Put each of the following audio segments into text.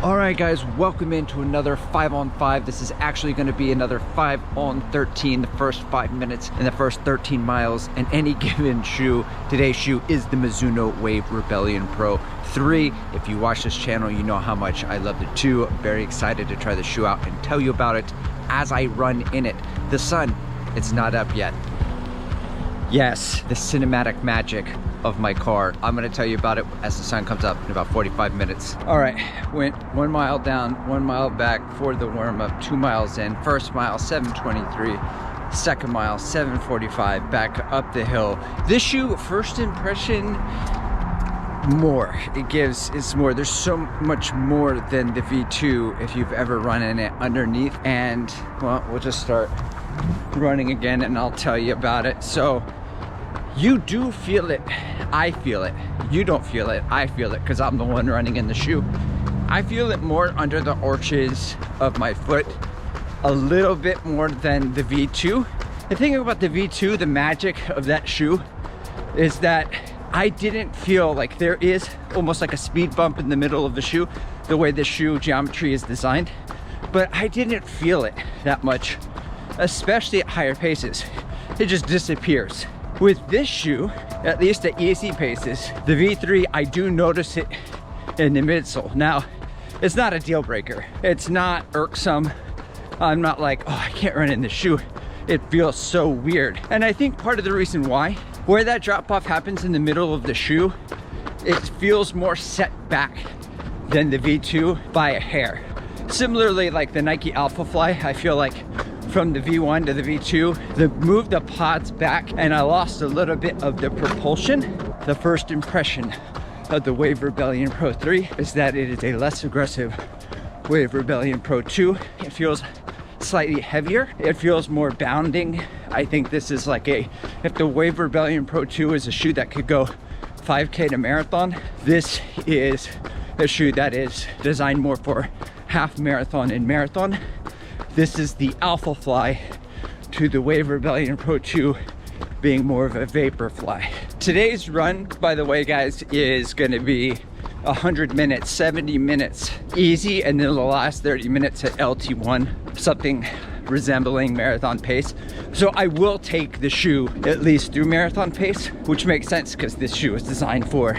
All right, guys, welcome into another 5-on-5. This is actually going to be another 5-on-13, the first 5 minutes and the first 13 miles in any given shoe. Today's shoe is the Mizuno Wave Rebellion Pro 3. If you watch this channel, you know how much I love the 2. I'm very excited to try the shoe out and tell you about it as I run in it. The sun, it's not up yet. Yes, the cinematic magic of my car. I'm gonna tell you about it as the sun comes up in about 45 minutes. All right, went 1 mile down, 1 mile back for the warm up, 2 miles in. First mile, 7:23. Second mile, 7:45, back up the hill. This shoe, first impression, more. It's more. There's so much more than the V2 if you've ever run in it underneath. And well, we'll just start running again and I'll tell you about it. So you do feel it. I feel it. You don't feel it. I feel it because I'm the one running in the shoe. I feel it more under the arches of my foot, a little bit more than the V2. The thing about the V2, the magic of that shoe is that I didn't feel like there is almost like a speed bump in the middle of the shoe, the way the shoe geometry is designed, but I didn't feel it that much, especially at higher paces. It just disappears. With this shoe, at least at easy paces, the V3, I do notice it in the midsole. Now, it's not a deal breaker. It's not irksome. I'm not like, oh, I can't run in the shoe. It feels so weird. And I think part of the reason why, where that drop off happens in the middle of the shoe, it feels more set back than the V2 by a hair. Similarly, like the Nike Alpha Fly, I feel like from the V1 to the V2, moved the pods back and I lost a little bit of the propulsion. The first impression of the Wave Rebellion Pro 3 is that it is a less aggressive Wave Rebellion Pro 2. It feels slightly heavier. It feels more bounding. I think this is like if the Wave Rebellion Pro 2 is a shoe that could go 5K to marathon, this is a shoe that is designed more for half marathon and marathon. This is the Alpha Fly to the Wave Rebellion Pro 2 being more of a vapor fly. Today's run, by the way, guys, is gonna be 100 minutes, 70 minutes easy, and then the last 30 minutes at LT1, something resembling marathon pace. So I will take the shoe at least through marathon pace, which makes sense because this shoe is designed for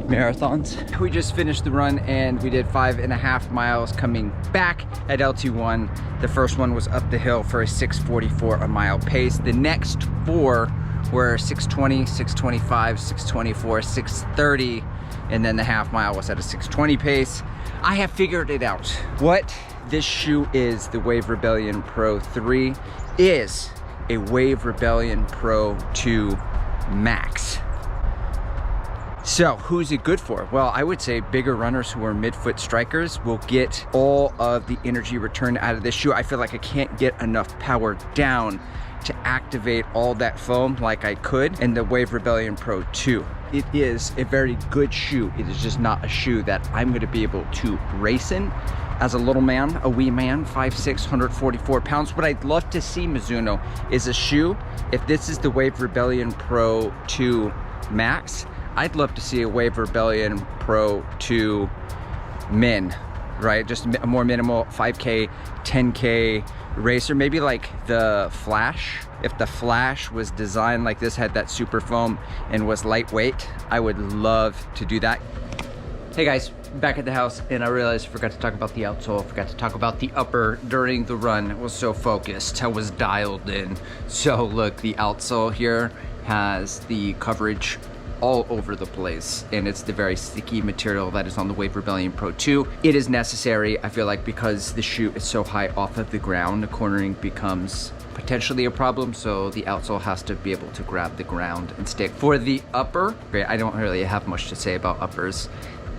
marathons. We just finished the run and we did 5.5 miles coming back at LT1. The first one was up the hill for a 6:44 a mile pace. The next 4 were 6:20, 6:25, 6:24, 6:30, and then the half mile was at a 6:20 pace. I have figured it out. What this shoe is, the Wave Rebellion Pro 3, is a Wave Rebellion Pro 2 Max. So who's it good for? Well, I would say bigger runners who are midfoot strikers will get all of the energy return out of this shoe. I feel like I can't get enough power down to activate all that foam like I could in the Wave Rebellion Pro 2. It is a very good shoe. It is just not a shoe that I'm going to be able to race in as a little man, a wee man, 5'6", 144 pounds. What I'd love to see, Mizuno, is a shoe. If this is the Wave Rebellion Pro 2 Max, I'd love to see a Wave Rebellion Pro 2 Min, right? Just a more minimal 5K, 10K racer, maybe like the Flash. If the Flash was designed like this, had that super foam and was lightweight, I would love to do that. Hey guys, back at the house, and I realized I forgot to talk about the outsole, forgot to talk about the upper during the run. I was so focused, I was dialed in. So look, the outsole here has the coverage all over the place, and it's the very sticky material that is on the Wave Rebellion Pro 2. It is necessary, I feel like, because the shoe is so high off of the ground, the cornering becomes potentially a problem, so the outsole has to be able to grab the ground and stick. For the upper, I don't really have much to say about uppers.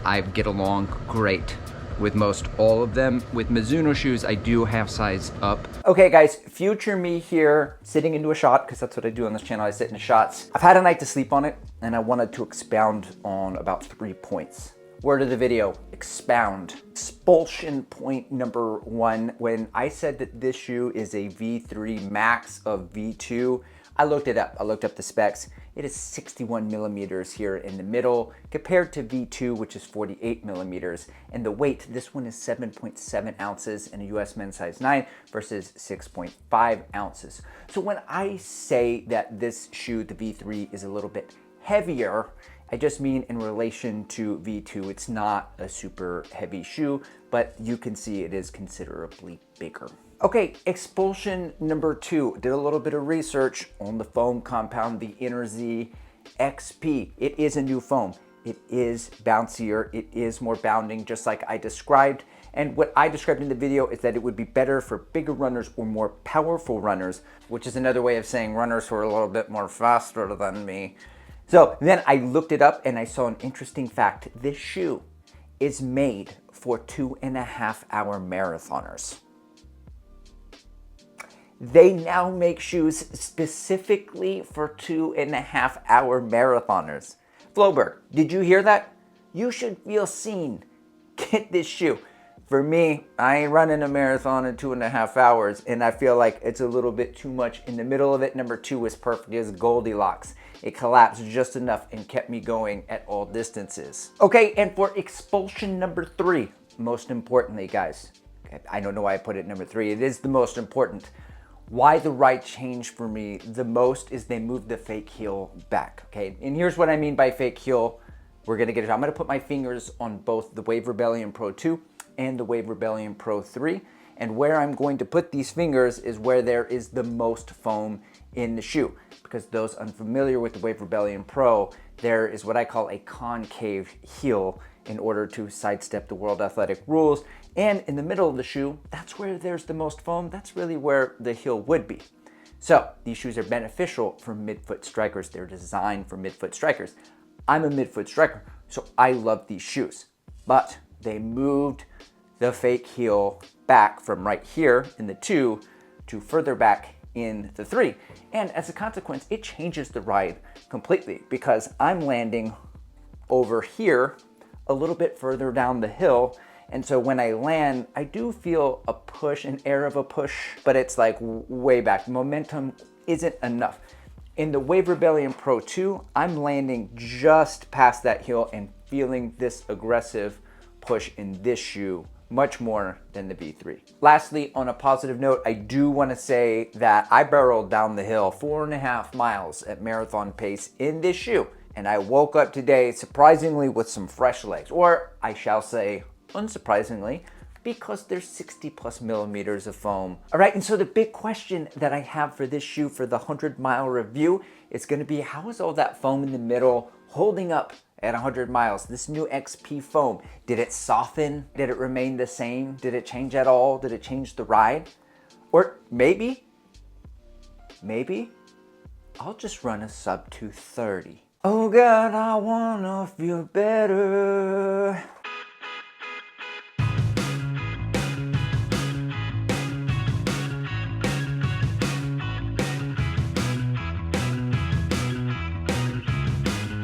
I get along great with most all of them. With Mizuno shoes, I do have size up. Okay guys, future me here, sitting into a shot, because that's what I do on this channel, I sit in shots. I've had a night to sleep on it, and I wanted to expound on about 3 points. Word of the video, expound. Expulsion point number 1, when I said that this shoe is a V3 Max of V2, I looked it up. I looked up the specs. it is 61 millimeters here in the middle compared to V2, which is 48 millimeters. And the weight, this one is 7.7 ounces in a US men's size 9 versus 6.5 ounces. So when I say that this shoe, the V3, is a little bit heavier, I just mean in relation to V2. It's not a super heavy shoe, but you can see it is considerably bigger. Okay, expulsion number 2. Did a little bit of research on the foam compound, the Inner Z XP. It is a new foam. It is bouncier. It is more bounding, just like I described. And what I described in the video is that it would be better for bigger runners or more powerful runners, which is another way of saying runners who are a little bit more faster than me. So then I looked it up and I saw an interesting fact. This shoe is made for 2.5-hour marathoners. They now make shoes specifically for 2.5-hour marathoners. Floberg, did you hear that? You should feel seen. Get this shoe. For me, I ain't running a marathon in 2.5 hours, and I feel like it's a little bit too much in the middle of it. Number 2 is perfect as Goldilocks. It collapsed just enough and kept me going at all distances. Okay, and for expulsion number 3, most importantly, guys, I don't know why I put it number 3. It is the most important. Why the ride changed for me the most is they moved the fake heel back, okay? And here's what I mean by fake heel. We're gonna get it. I'm gonna put my fingers on both the Wave Rebellion Pro 2 and the Wave Rebellion Pro 3. And where I'm going to put these fingers is where there is the most foam in the shoe. Because those unfamiliar with the Wave Rebellion Pro, there is what I call a concave heel in order to sidestep the World Athletic rules. And in the middle of the shoe, that's where there's the most foam. That's really where the heel would be. So these shoes are beneficial for midfoot strikers. They're designed for midfoot strikers. I'm a midfoot striker, so I love these shoes. But they moved the fake heel back from right here in the 2 to further back in the 3. And as a consequence, it changes the ride completely because I'm landing over here a little bit further down the hill. And so when I land, I do feel a push, an air of a push, but it's like way back. Momentum isn't enough. In the Wave Rebellion Pro 2, I'm landing just past that heel and feeling this aggressive push in this shoe much more than the V3. Lastly, on a positive note, I do want to say that I barreled down the hill 4.5 miles at marathon pace in this shoe. And I woke up today surprisingly with some fresh legs, or I shall say unsurprisingly, because there's 60+ millimeters of foam. All right, and so the big question that I have for this shoe for the 100-mile review is gonna be, how is all that foam in the middle holding up at 100 miles? This new XP foam, did it soften? Did it remain the same? Did it change at all? Did it change the ride? Or maybe I'll just run a sub 230. Oh God, I wanna feel better.